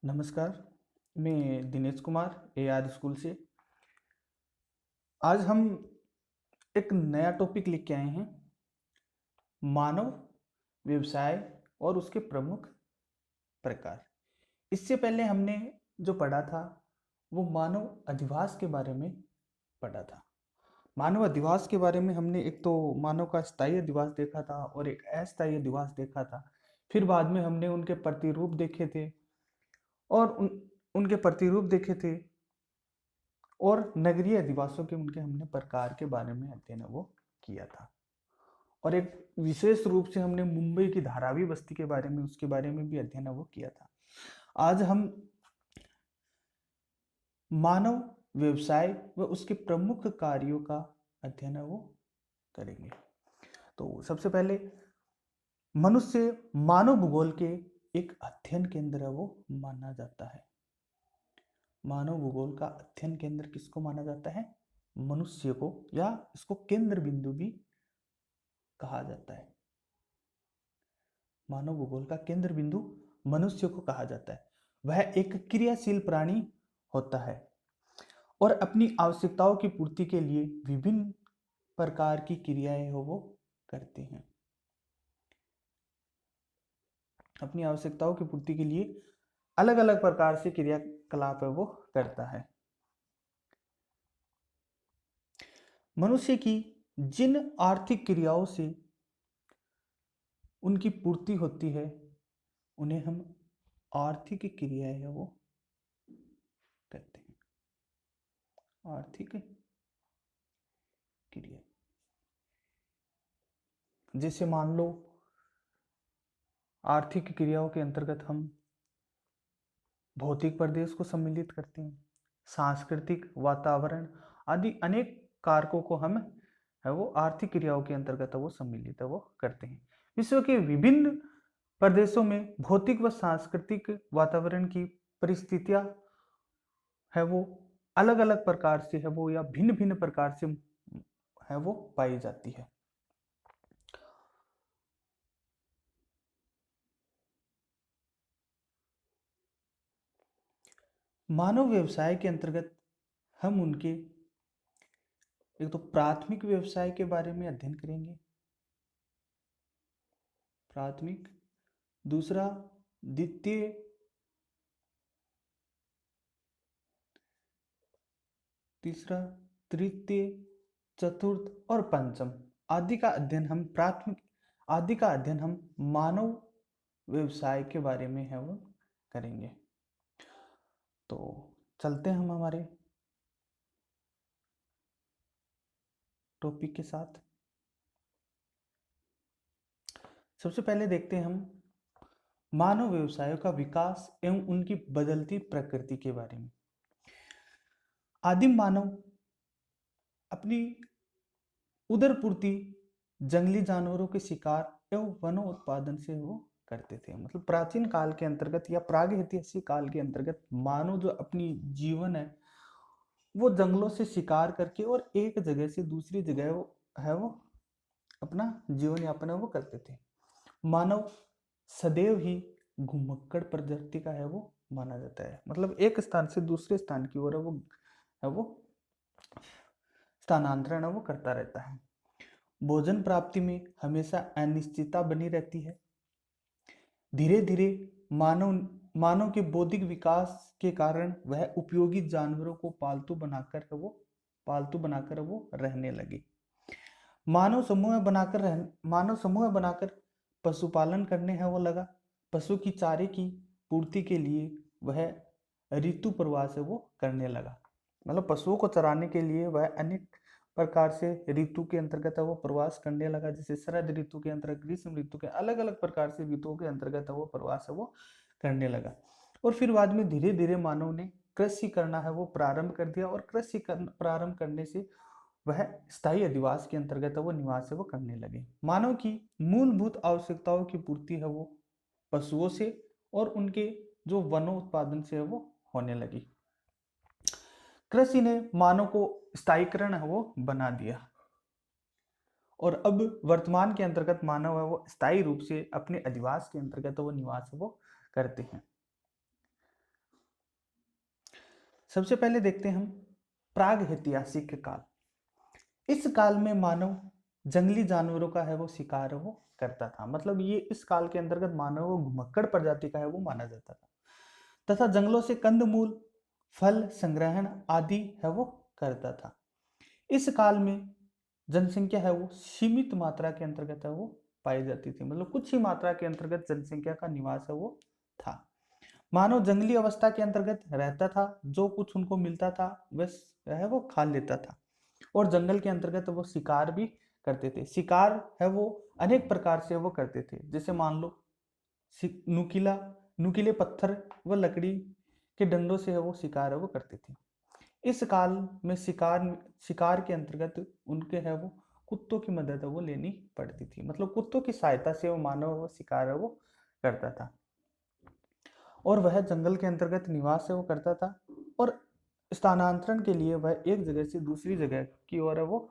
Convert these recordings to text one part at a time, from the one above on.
नमस्कार, मैं Dinesh Kumar AR school से। आज हम एक नया टॉपिक लेके आए हैं, मानव व्यवसाय और उसके प्रमुख प्रकार। इससे पहले हमने जो पढ़ा था वो मानव अधिवास के बारे में पढ़ा था। मानव अधिवास के बारे में हमने एक तो मानव का स्थायी अधिवास देखा था और एक अस्थायी अधिवास देखा था। फिर बाद में हमने उनके प्रतिरूप देखे थे और उनके प्रतिरूप देखे थे और नगरीय अधिवासों के उनके हमने प्रकार के बारे में अध्ययन वो किया था। और एक विशेष रूप से हमने मुंबई की धारावी बस्ती के बारे में उसके बारे में भी अध्ययन वो किया था। आज हम मानव व्यवसाय व उसके प्रमुख कार्यों का अध्ययन वो करेंगे। तो सबसे पहले मनुष्य मानव भूगोल के एक अध्ययन केंद्र वो माना जाता है। मानव भूगोल का अध्ययन केंद्र किसको माना जाता है? मनुष्य को, या इसको केंद्र बिंदु भी कहा जाता है। मानव भूगोल का केंद्र बिंदु मनुष्य को कहा जाता है। वह एक क्रियाशील प्राणी होता है और अपनी आवश्यकताओं की पूर्ति के लिए विभिन्न प्रकार की क्रियाएं वो करते हैं। अपनी आवश्यकताओं की पूर्ति के लिए अलग अलग प्रकार से क्रियाकलाप है वो करता है। मनुष्य की जिन आर्थिक क्रियाओं से उनकी पूर्ति होती है उन्हें हम आर्थिक क्रियाएं है वो कहते हैं। आर्थिक क्रिया जैसे मान लो, आर्थिक क्रियाओं के अंतर्गत हम भौतिक प्रदेश को सम्मिलित करते हैं, सांस्कृतिक वातावरण आदि अनेक कारकों को हम है वो आर्थिक क्रियाओं के अंतर्गत वो सम्मिलित है वो करते हैं। विश्व के विभिन्न प्रदेशों में भौतिक व सांस्कृतिक वातावरण की परिस्थितियां है वो अलग अलग प्रकार से है वो या भिन्न भिन्न प्रकार से है वो पाई जाती है। मानव व्यवसाय के अंतर्गत हम उनके एक तो प्राथमिक व्यवसाय के बारे में अध्ययन करेंगे, प्राथमिक। दूसरा द्वितीय, तीसरा तृतीय, चतुर्थ और पंचम आदि का अध्ययन हम प्राथमिक आदि का अध्ययन हम मानव व्यवसाय के बारे में है वो करेंगे। तो चलते हैं हम हमारे टॉपिक के साथ। सबसे पहले देखते हैं हम मानव व्यवसायों का विकास एवं उनकी बदलती प्रकृति के बारे में। आदिम मानव अपनी उदरपूर्ति जंगली जानवरों के शिकार एवं वनों उत्पादन से वो करते थे। मतलब प्राचीन काल के अंतर्गत या प्रागैतिहासिक काल के अंतर्गत मानव जो अपनी जीवन है वो जंगलों से शिकार करके और एक जगह से दूसरी जगह वो अपना जीवन यापन है वो करते थे। मानव सदैव ही घुमक्कड़ प्रजाति का है वो माना जाता है। मतलब एक स्थान से दूसरे स्थान की ओर है वो स्थानांतरण है वो करता रहता है। भोजन प्राप्ति में हमेशा अनिश्चितता बनी रहती है। धीरे धीरे मानव मानव के बौद्धिक विकास के कारण वह उपयोगी जानवरों को पालतू बनाकर वो रहने लगे। मानव समूह बनाकर पशुपालन करने है वो लगा। पशु की चारे की पूर्ति के लिए वह ऋतु प्रवास है वो करने लगा। मतलब पशुओं को चराने के लिए वह अनेक प्रकार से ऋतु के अंतर्गत वो प्रवास करने लगा। जैसे शरद ऋतु के अंतर्गत, ग्रीष्म ऋतु के, अलग अलग प्रकार से ऋतुओं के अंतर्गत वो प्रवास है वो करने लगा। और फिर बाद में धीरे धीरे मानव ने कृषि करना है वो प्रारंभ कर दिया और प्रारंभ करने से वह स्थायी अधिवास के अंतर्गत वो निवास है वो करने लगे। मानव की मूलभूत आवश्यकताओं की पूर्ति है वो पशुओं से और उनके जो वनों उत्पादन से है वो होने लगी। कृषि ने मानव को स्थायीकरण है वो बना दिया और अब वर्तमान के अंतर्गत मानव है वो स्थायी रूप से अपने अधिवास के अंतर्गत वो निवास है वो करते हैं। सबसे पहले देखते हैं हम प्राग ऐतिहासिक काल। इस काल में मानव जंगली जानवरों का है वो शिकार वो करता था। मतलब ये इस काल के अंतर्गत मानव वो घुमक्कड़ प्रजाति का है वो माना जाता था, तथा जंगलों से कंदमूल फल संग्रहण आदि है वो करता था। इस काल में जनसंख्या है वो सीमित मात्रा के अंतर्गत है वो पाई जाती थी। मतलब कुछ ही मात्रा के अंतर्गत जनसंख्या का निवास है वो था। मानव जंगली अवस्था के अंतर्गत रहता था, जो कुछ उनको मिलता था वह है वो खा लेता था, और जंगल के अंतर्गत वो शिकार भी करते थे। शिकार है वो अनेक प्रकार से वो करते थे, जैसे मान लो नुकीला नुकीले पत्थर व लकड़ी के डंडों से है वो शिकार है वो करते थे। इस काल में शिकार शिकार के अंतर्गत उनके है वो कुत्तों की मदद है वो लेनी पड़ती थी। मतलब कुत्तों की सहायता से वो मानव वो शिकार है वो करता था, और वह जंगल के अंतर्गत निवास है वो करता था, और स्थानांतरण के लिए वह एक जगह से दूसरी जगह की ओर है वो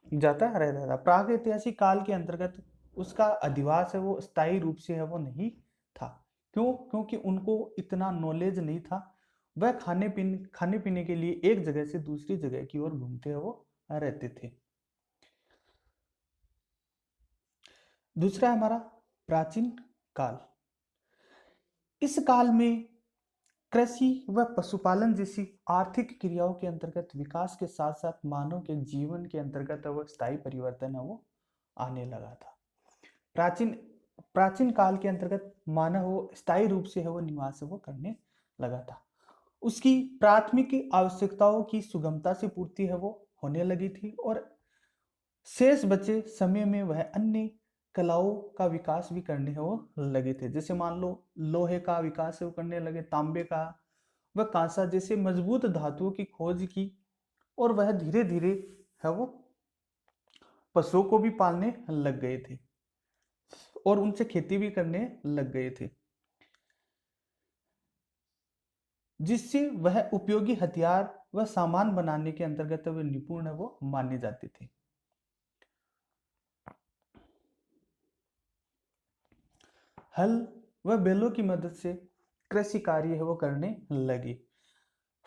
जाता रहता था। प्रागैतिहासिक काल के अंतर्गत उसका अधिवास है वो स्थायी रूप से है वो नहीं था। क्यों? क्योंकि उनको इतना नॉलेज नहीं था। वह खाने पीने के लिए एक जगह से दूसरी जगह की ओर घूमते हुए वो रहते थे। दूसरा है हमारा प्राचीन काल। इस काल में कृषि व पशुपालन जैसी आर्थिक क्रियाओं के अंतर्गत विकास के साथ साथ मानव के जीवन के अंतर्गत वो स्थायी परिवर्तन है वो आने लगा था। प्राचीन प्राचीन काल के अंतर्गत मानव वो स्थायी रूप से है वो निवास है वो करने लगा था। उसकी प्राथमिक आवश्यकताओं की सुगमता से पूर्ति है वो होने लगी थी, और शेष बचे समय में वह अन्य कलाओं का विकास भी करने है वो लगे थे। जैसे मान लो लोहे का विकास है वो करने लगे, तांबे का व कांसा जैसे मजबूत धातुओं की खोज की, और वह धीरे धीरे है वो पशुओं को भी पालने लग गए थे, और उनसे खेती भी करने लग गए थे, जिससे वह उपयोगी हथियार व सामान बनाने के अंतर्गत वे निपुण है वो माने जाते थे। हल व बैलों की मदद से कृषि कार्य है वो करने लगे।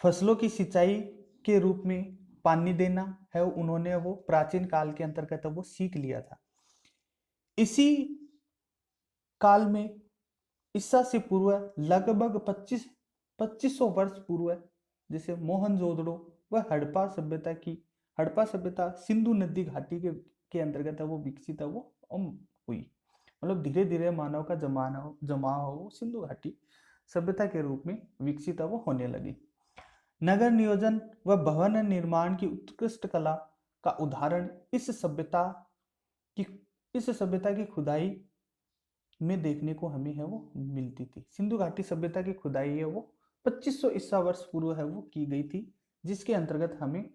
फसलों की सिंचाई के रूप में पानी देना है उन्होंने वो प्राचीन काल के अंतर्गत वो सीख लिया था। इसी काल में ईसा से पूर्व लगभग 2500 वर्ष पूर्व जैसे मोहनजोदड़ो व हड़प्पा सभ्यता सिंधु नदी घाटी के अंतर्गत वो विकसित है वो हुई। मतलब धीरे धीरे मानव का जमाव हो सिंधु घाटी सभ्यता के रूप में विकसित है वो होने लगी। नगर नियोजन व भवन निर्माण की उत्कृष्ट कला का उदाहरण की इस सभ्यता की खुदाई में देखने को हमें है वो मिलती थी। सिंधु घाटी सभ्यता की खुदाई है वो 2500 ईसा वर्ष पूर्व है वो की गई थी, जिसके अंतर्गत हमें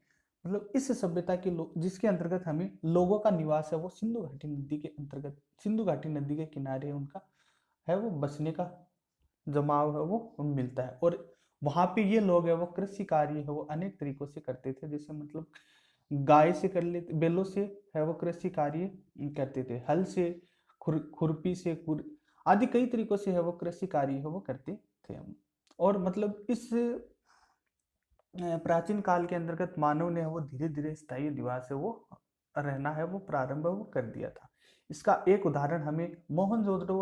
मतलब इस सभ्यता के लोग जिसके अंतर्गत हमें लोगों का निवास है वो सिंधु घाटी नदी के अंतर्गत सिंधु घाटी नदी के किनारे उनका है वो बसने का जमाव है वो मिलता है। और वहां पे ये लोग है वो कृषि कार्य है वो अनेक तरीकों से करते थे। जैसे मतलब गाय से कर लेते, बैलों से है वो कृषि कार्य करते थे, हल से खुरपी से आदि कई तरीकों से है वो कृषि कार्य है वो करते थे हम। और मतलब इस प्राचीन काल के अंतर्गत मानव ने वो धीरे धीरे स्थायी निवास है वो रहना है वो प्रारंभ वो कर दिया था। इसका एक उदाहरण हमें मोहनजोदड़ो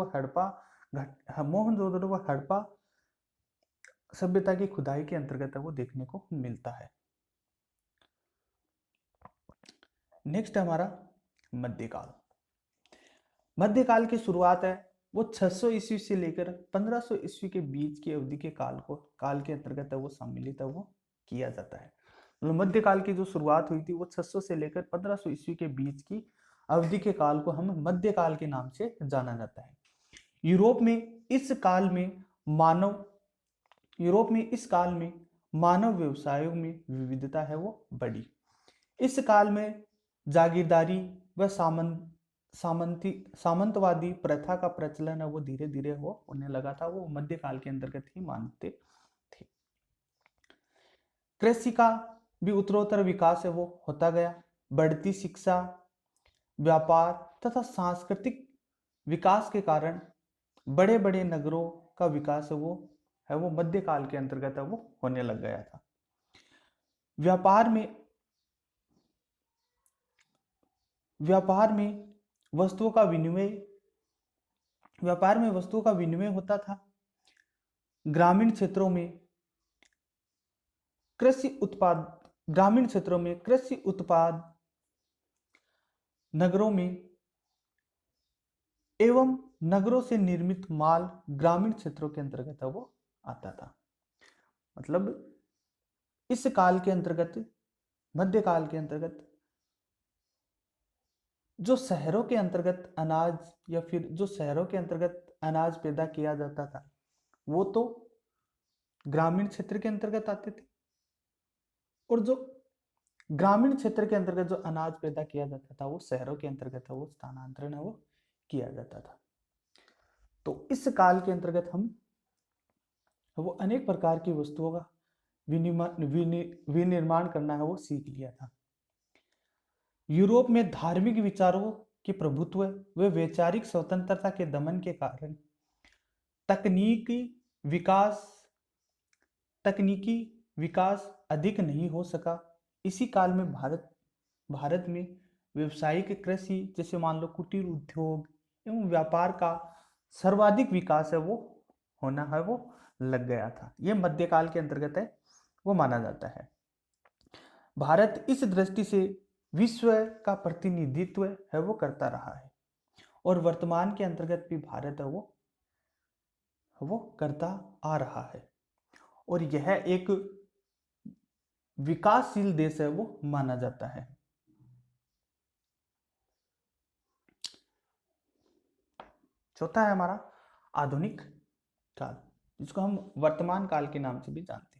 व हड़प्पा सभ्यता की खुदाई के अंतर्गत वो देखने को मिलता है। नेक्स्ट हमारा मध्यकाल। मध्यकाल की शुरुआत है वो 600 ईस्वी से लेकर 1500 ईस्वी के बीच की अवधि के काल के अंतर्गत है वो सम्मिलित है वो किया जाता है। मतलब मध्यकाल की जो शुरुआत हुई थी वो 600 से लेकर 1500 ईस्वी के बीच की अवधि के काल को हम मध्यकाल के नाम से जाना जाता है। यूरोप में इस काल में मानव व्यवसायों में विविधता है वो बढ़ी। इस काल में जागीरदारी व सामंतवादी प्रथा का प्रचलन है वो धीरे धीरे वो होने लगा था। वो मध्यकाल के अंतर्गत ही मानते थे। कृषि का भी उत्तरोत्तर विकास है वो होता गया। बढ़ती शिक्षा, व्यापार तथा सांस्कृतिक विकास के कारण बड़े बड़े नगरों का विकास है वो मध्यकाल के अंतर्गत है वो होने लग गया था। व्यापार में व्यापार में वस्तुओं का विनिमय व्यापार में वस्तुओं का विनिमय होता था। ग्रामीण क्षेत्रों में कृषि उत्पाद ग्रामीण क्षेत्रों में कृषि उत्पाद, नगरों में एवं नगरों से निर्मित माल ग्रामीण क्षेत्रों के अंतर्गत वो आता था। मतलब इस काल के अंतर्गत, मध्यकाल के अंतर्गत, जो शहरों के अंतर्गत अनाज या फिर जो शहरों के अंतर्गत अनाज पैदा किया जाता था वो तो ग्रामीण क्षेत्र के अंतर्गत आते थे, और जो ग्रामीण क्षेत्र के अंतर्गत जो अनाज पैदा किया जाता था वो शहरों के अंतर्गत वो स्थानांतरण है वो किया जाता था। तो इस काल के अंतर्गत हम वो अनेक प्रकार की वस्तुओं का विनिर्माण करना है वो सीख लिया था। यूरोप में धार्मिक विचारों के प्रभुत्व व वैचारिक स्वतंत्रता के दमन के कारण तकनीकी विकास अधिक नहीं हो सका। इसी काल में भारत में व्यावसायिक कृषि, जैसे मान लो कुटीर उद्योग एवं व्यापार का सर्वाधिक विकास है वो होना है वो लग गया था। यह मध्यकाल के अंतर्गत है वो माना जाता है। भारत इस दृष्टि से विश्व का प्रतिनिधित्व है वो करता रहा है, और वर्तमान के अंतर्गत भी भारत है वो करता आ रहा है, और यह एक विकासशील देश है वो माना जाता है। चौथा है हमारा आधुनिक काल, जिसको हम वर्तमान काल के नाम से भी जानते हैं।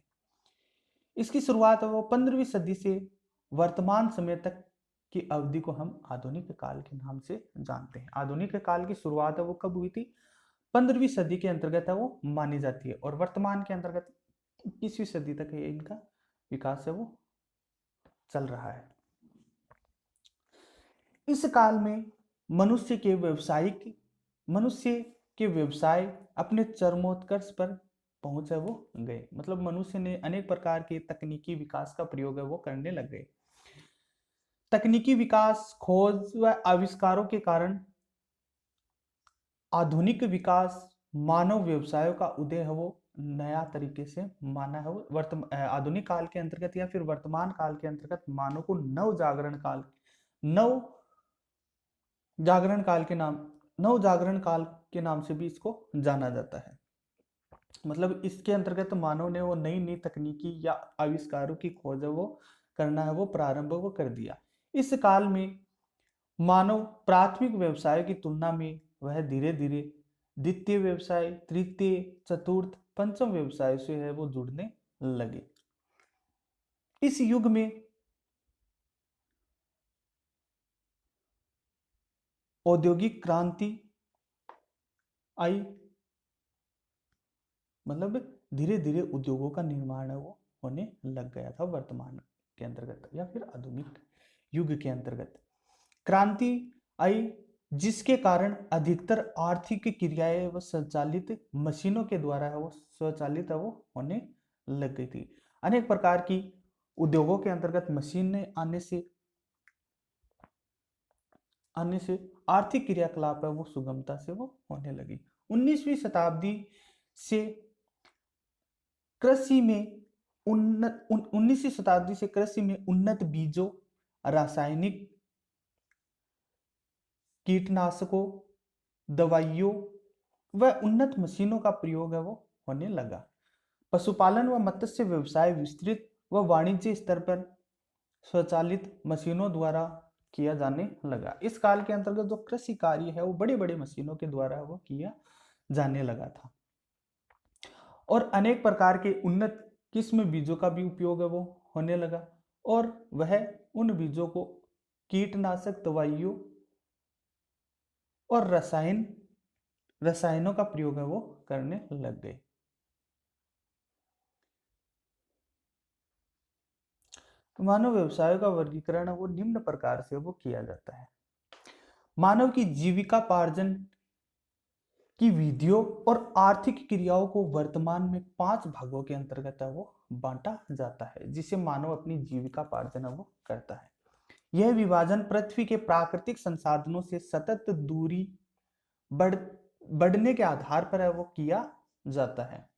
इसकी शुरुआत है वो 15वीं सदी से वर्तमान समय तक की अवधि को हम आधुनिक काल के नाम से जानते हैं। आधुनिक काल की शुरुआत है वो कब हुई थी? 15वीं सदी के अंतर्गत है वो मानी जाती है, और वर्तमान के अंतर्गत 21वीं सदी तक है इनका विकास है वो चल रहा है। इस काल में मनुष्य के व्यवसाय अपने चरमोत्कर्ष पर पहुंच है वो गए। मतलब मनुष्य ने अनेक प्रकार के तकनीकी विकास का प्रयोग है वो करने लग गए। तकनीकी विकास, खोज व आविष्कारों के कारण आधुनिक विकास, मानव व्यवसायों का उदय है वो नया तरीके से माना है वो आधुनिक काल के अंतर्गत या फिर वर्तमान काल के अंतर्गत मानव को नव जागरण काल के नाम से भी इसको जाना जाता है। मतलब इसके अंतर्गत मानव ने वो नई नई तकनीकी या आविष्कारों की खोज है वो करना है वो प्रारंभ वो कर दिया। इस काल में मानव प्राथमिक व्यवसाय की तुलना में वह धीरे धीरे द्वितीय व्यवसाय, तृतीय, चतुर्थ, पंचम व्यवसाय से है वो जुड़ने लगे। इस युग में औद्योगिक क्रांति आई। मतलब धीरे धीरे उद्योगों का निर्माण है वो होने लग गया था वर्तमान के अंतर्गत या फिर आधुनिक युग के अंतर्गत। क्रांति आई जिसके कारण अधिकतर आर्थिक क्रियाएं व संचालित मशीनों के द्वारा है वो स्वचालित है वो होने लग गई थी। अनेक प्रकार की उद्योगों के अंतर्गत मशीनें आने से आर्थिक क्रियाकलाप है वो सुगमता से वो होने लगी। 19वीं शताब्दी से कृषि में 19वीं शताब्दी से कृषि में उन्नत बीजों, रासायनिक कीटनाशकों, दवाइयों व उन्नत मशीनों का प्रयोग है वो होने लगा। पशुपालन व मत्स्य व्यवसाय विस्तृत व वाणिज्य स्तर पर स्वचालित मशीनों द्वारा किया जाने लगा। इस काल के अंतर्गत जो कृषि कार्य है वो बड़े बड़े मशीनों के द्वारा वो किया जाने लगा था, और अनेक प्रकार के उन्नत किस्म बीजों का भी उपयोग है वो होने लगा, और वह उन बीजों को कीटनाशक दवाइयों और रसायनों का प्रयोग है वो करने लग गए। मानव व्यवसायों का वर्गीकरण वो निम्न प्रकार से वो किया जाता है। मानव की जीविकापार्जन की विधियों और आर्थिक क्रियाओं को वर्तमान में 5 भागों के अंतर्गत है वो बांटा जाता है, जिसे मानव अपनी जीविकापार्जन है वो करता है। यह विभाजन पृथ्वी के प्राकृतिक संसाधनों से सतत दूरी बढ़ने के आधार पर है वो किया जाता है।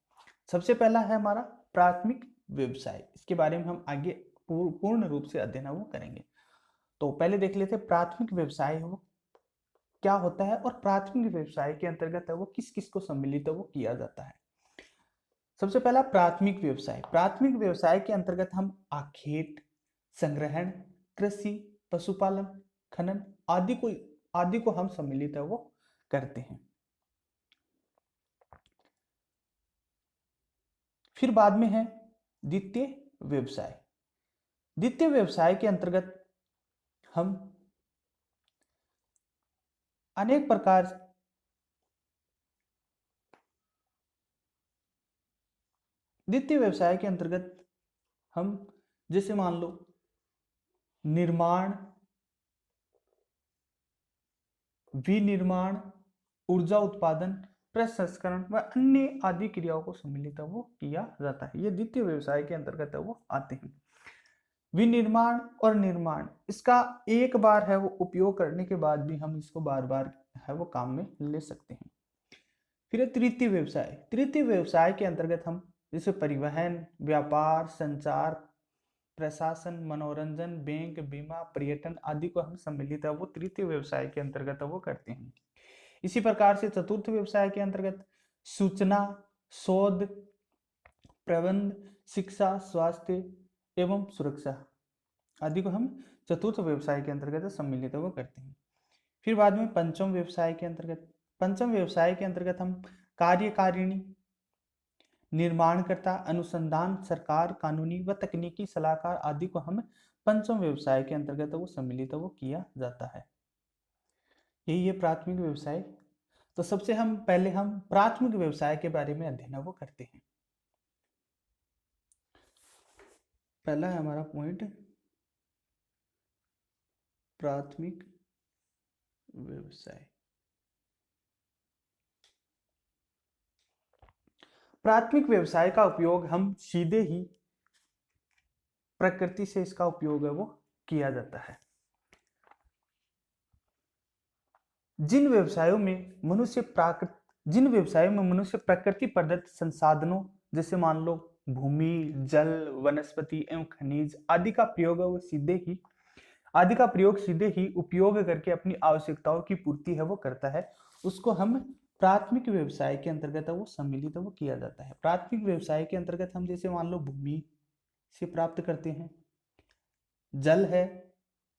सबसे पहला है हमारा प्राथमिक व्यवसाय। इसके बारे में हम आगे पूर्ण रूप से अध्ययन वो करेंगे। तो पहले देख लेते हैं प्राथमिक व्यवसाय है वो क्या होता है और प्राथमिक व्यवसाय के अंतर्गत है वो किस किस को सम्मिलित है वो किया जाता है। सबसे पहला प्राथमिक व्यवसाय। प्राथमिक व्यवसाय के अंतर्गत हम आखेट, संग्रहण, कृषि, पशुपालन, खनन आदि को हम सम्मिलित है वो करते हैं। फिर बाद में है द्वितीय व्यवसाय। द्वितीय व्यवसाय के अंतर्गत हम अनेक प्रकार द्वितीय व्यवसाय के अंतर्गत हम जैसे मान लो निर्माण, विनिर्माण, ऊर्जा उत्पादन, प्रसंस्करण व अन्य आदि क्रियाओं को सम्मिलित वो किया जाता है। ये द्वितीय व्यवसाय के अंतर्गत है वो आते हैं। विनिर्माण और निर्माण, इसका एक बार है वो उपयोग करने के बाद भी हम इसको बार बार है वो काम में ले सकते हैं। फिर तृतीय व्यवसाय। तृतीय व्यवसाय के अंतर्गत हम जैसे परिवहन, व्यापार, संचार, प्रशासन, मनोरंजन, बैंक, बीमा, पर्यटन आदि को हम सम्मिलित है वो तृतीय व्यवसाय के अंतर्गत वो करते हैं। इसी प्रकार से चतुर्थ व्यवसाय के अंतर्गत सूचना, शोध, प्रबंध, शिक्षा, स्वास्थ्य एवं सुरक्षा आदि को हम चतुर्थ व्यवसाय के अंतर्गत सम्मिलित वो करते हैं। फिर बाद में पंचम व्यवसाय के अंतर्गत हम कार्यकारिणी, निर्माणकर्ता, अनुसंधान, सरकार, कानूनी व तकनीकी सलाहकार आदि को हम पंचम व्यवसाय के अंतर्गत वो सम्मिलित वो किया जाता है। यही है प्राथमिक व्यवसाय। तो सबसे पहले हम प्राथमिक व्यवसाय के बारे में अध्ययन वो करते हैं। पहला है हमारा पॉइंट प्राथमिक व्यवसाय। प्राथमिक व्यवसाय का उपयोग हम सीधे ही प्रकृति से इसका उपयोग है वो किया जाता है। जिन व्यवसायों में मनुष्य प्रकृति प्रदत्त संसाधनों जैसे मान लो भूमि, जल, वनस्पति एवं खनिज आदि का प्रयोग सीधे ही उपयोग करके अपनी आवश्यकताओं की पूर्ति है वो करता है, उसको हम प्राथमिक व्यवसाय के अंतर्गत वो सम्मिलित वो किया जाता है। प्राथमिक व्यवसाय के अंतर्गत हम जैसे मान लो भूमि से प्राप्त करते हैं, जल है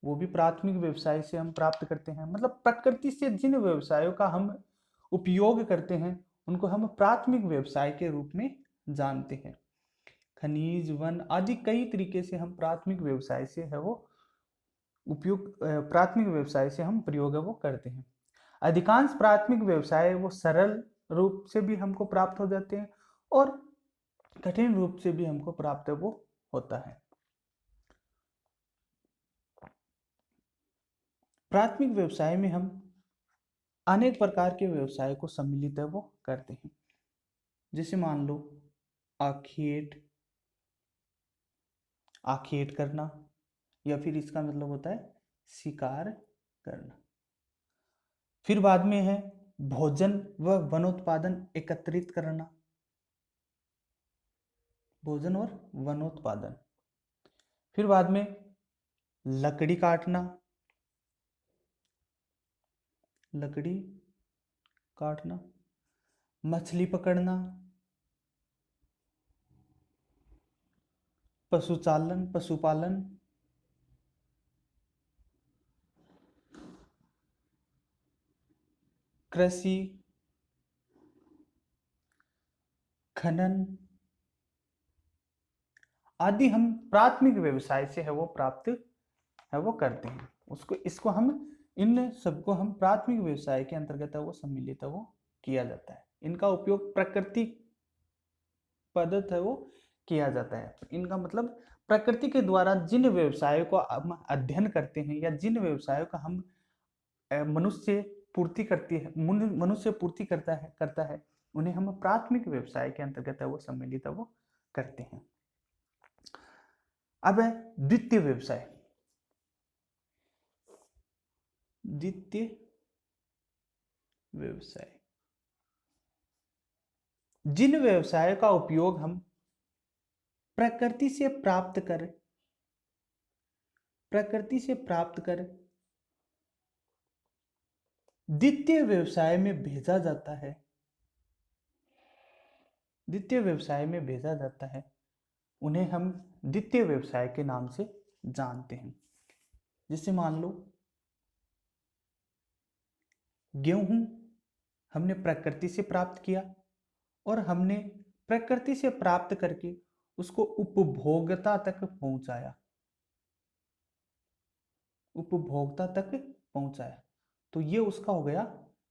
वो भी प्राथमिक व्यवसाय से हम प्राप्त करते हैं। मतलब प्रकृति से जिन व्यवसायों का हम उपयोग करते हैं उनको हम प्राथमिक व्यवसाय के रूप में जानते हैं। खनिज, वन आदि कई तरीके से हम प्राथमिक व्यवसाय से है वो प्राथमिक व्यवसाय से हम प्रयोग वो करते हैं। अधिकांश प्राथमिक व्यवसाय वो सरल रूप से भी हमको प्राप्त हो जाते हैं और कठिन रूप से भी हमको प्राप्त वो होता है। प्राथमिक व्यवसाय में हम अनेक प्रकार के व्यवसाय को सम्मिलित है वो करते हैं। जैसे मान लो आखेट करना या फिर इसका मतलब होता है शिकार करना। फिर बाद में है भोजन व वनोत्पादन एकत्रित करना, भोजन और वनोत्पादन। फिर बाद में लकड़ी काटना, मछली पकड़ना, पशुपालन, कृषि, खनन आदि हम प्राथमिक व्यवसाय से है वो प्राप्त है वो करते हैं। इसको हम इन सबको हम प्राथमिक व्यवसाय के अंतर्गत है वो सम्मिलित है वो किया जाता है। इनका उपयोग प्रकृति पद्धत है वो किया जाता है। इनका मतलब प्रकृति के द्वारा जिन व्यवसायों को हम अध्ययन करते हैं या जिन व्यवसायों का हम मनुष्य पूर्ति करता है उन्हें हम प्राथमिक व्यवसाय के अंतर्गत है वो सम्मिलित है वो करते हैं। अब है द्वितीय व्यवसाय। द्वितीय व्यवसाय जिन व्यवसायों का उपयोग हम प्रकृति से प्राप्त कर द्वितीय व्यवसाय में भेजा जाता है, द्वितीय व्यवसाय में भेजा जाता है, उन्हें हम द्वितीय व्यवसाय के नाम से जानते हैं। जैसे मान लो गेहूं हमने प्रकृति से प्राप्त किया और हमने प्रकृति से प्राप्त करके उसको उपभोक्ता तक पहुंचाया, उपभोक्ता तक पहुंचाया, तो ये उसका हो गया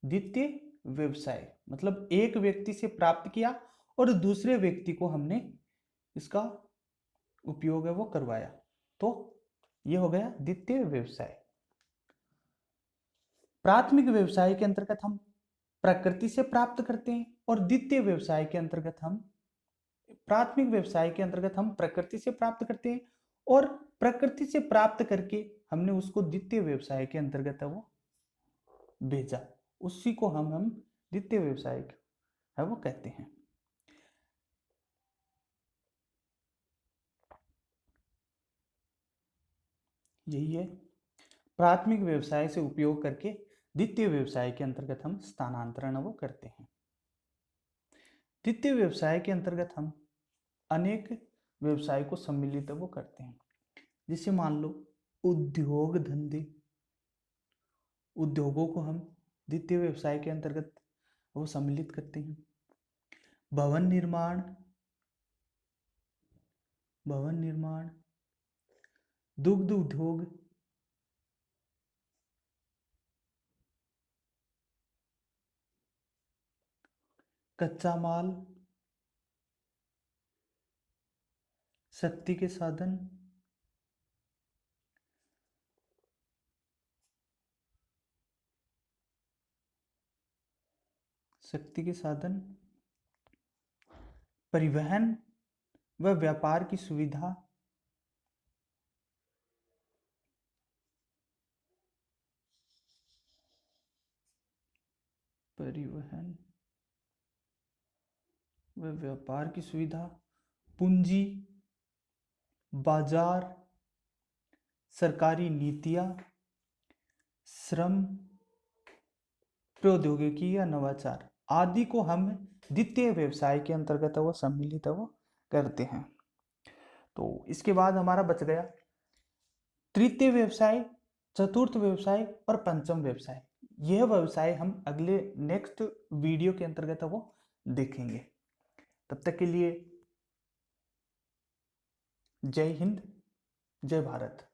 द्वितीय व्यवसाय। मतलब एक व्यक्ति से प्राप्त किया और दूसरे व्यक्ति को हमने इसका उपयोग है वो करवाया, तो ये हो गया द्वितीय व्यवसाय। प्राथमिक व्यवसाय के अंतर्गत हम प्रकृति से प्राप्त करते हैं और द्वितीय व्यवसाय के अंतर्गत हम प्राथमिक व्यवसाय के अंतर्गत हम प्रकृति से प्राप्त करते हैं और प्रकृति से प्राप्त करके हमने उसको द्वितीय व्यवसाय के अंतर्गत है वो भेजा, उसी को हम द्वितीय व्यवसाय है वो कहते हैं। यही है, प्राथमिक व्यवसाय से उपयोग करके द्वितीय व्यवसाय के अंतर्गत हम स्थानांतरण वो करते हैं। द्वितीय व्यवसाय के अंतर्गत हम अनेक व्यवसाय को सम्मिलित वो करते हैं। जैसे मान लो उद्योग धंधे, उद्योगों को हम द्वितीय व्यवसाय के अंतर्गत वो सम्मिलित करते हैं। भवन निर्माण, दुग्ध उद्योग, कच्चा माल, शक्ति के साधन, परिवहन व व्यापार की सुविधा, परिवहन व व्यापार की सुविधा, पूंजी, बाजार, सरकारी नीतियां, श्रम, प्रौद्योगिकी या नवाचार आदि को हम द्वितीय व्यवसाय के अंतर्गत वो सम्मिलित वो करते हैं। तो इसके बाद हमारा बच गया तृतीय व्यवसाय, चतुर्थ व्यवसाय और पंचम व्यवसाय। यह व्यवसाय हम अगले नेक्स्ट वीडियो के अंतर्गत वो देखेंगे। तब तक के लिए जय हिंद, जय भारत।